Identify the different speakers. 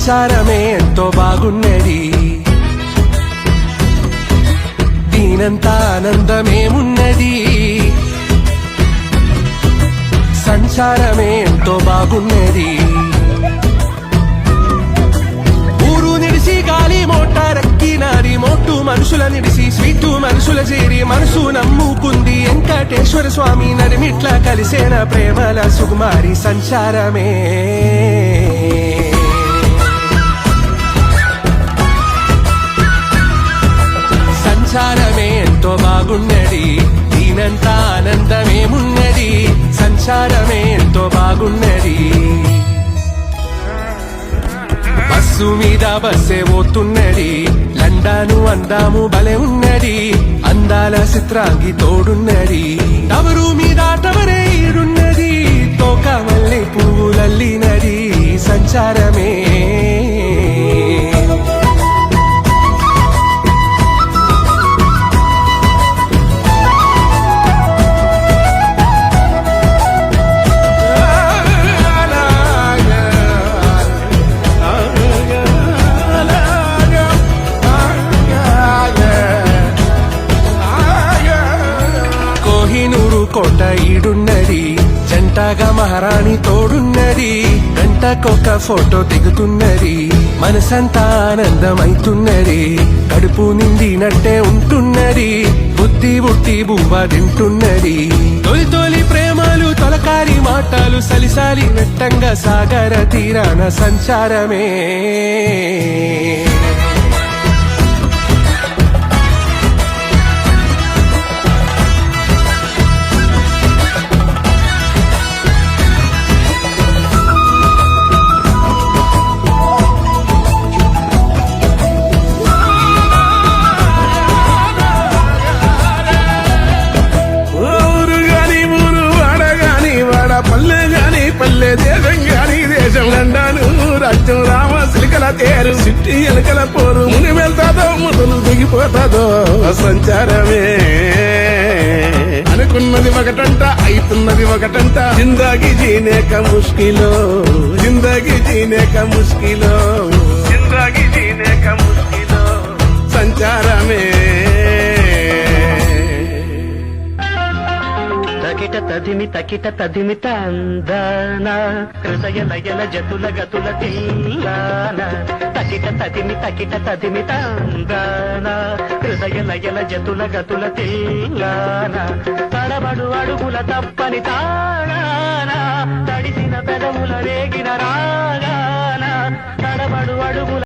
Speaker 1: సంచారమే ఎంతో బాగున్నది, దీనంత ఆనందమేమున్నది. సంచారమే ఎంతో బాగున్నది, ఊరు నిడిసి గాలి మోటారెక్కినాది, మోటు మనుషుల నిడిసి స్వీటు మనుషుల చేరి మనసు నమ్ముకుంది వెంకటేశ్వర స్వామి నడిమిట్ల కలిసేన ప్రేమల సుకుమారి. సంచారమే సంచారమే ఎంతో బాగున్నది, దీనంత ఆనందమేమున్నది. సంచారమే ఎంతో బాగున్నది, బస్సు మీద బస్సే పోతున్నది, లండాను అందాము బలే ఉన్నది, అందాల చిత్రాంగి తోడున్నది, టవరు మీద టవరే ఈడున్నది, తోక మల్లె పువ్వులల్లినది. సంచారమే కోట ఈడున్నది, జంటగా మహారాణి తోడున్నది, గంటకొక ఫోటో దిగుతున్నది, మనసంతా ఆనందమైతున్నది, కడుపు నిండినట్టే ఉంటున్నది, బుద్ధి బుట్టి బువ్వ తింటున్నది. తొలి తొలి ప్రేమలు తొలకారి మాటలు సలిసాలి వెట్టంగా సాగర తీరాన. సంచారమే
Speaker 2: పల్లె దేశం గాని దేశం లండాను రాజ్యం రామ సిలికల తేరు సిట్టి ఎలకల పోరు ముని వెళ్తాదో ముదులు దిగిపోతాదో. సంచారమే అనుకున్నది ఒకటంట అయితున్నది ఒకటంట, జిందాగి జీనేక ముష్కిలో, జిందాగి జీనేక ముష్కిలో, జిందాగి జీనేక ముష్కిలో. సంచారమే
Speaker 3: తకిట తదిమి తకిట తదిమి తందన హృదయ లయల జతుల గతుల తిల్లాన. తకిట తదిమి తకిట తదిమి తందన హృదయ లయల జతుల గతుల తిల్లాన. తడబడు అడుగుల తప్పని తాళాన, తడిసిన పెదవుల రేగిన రాగాన. తడబడు అడుగుల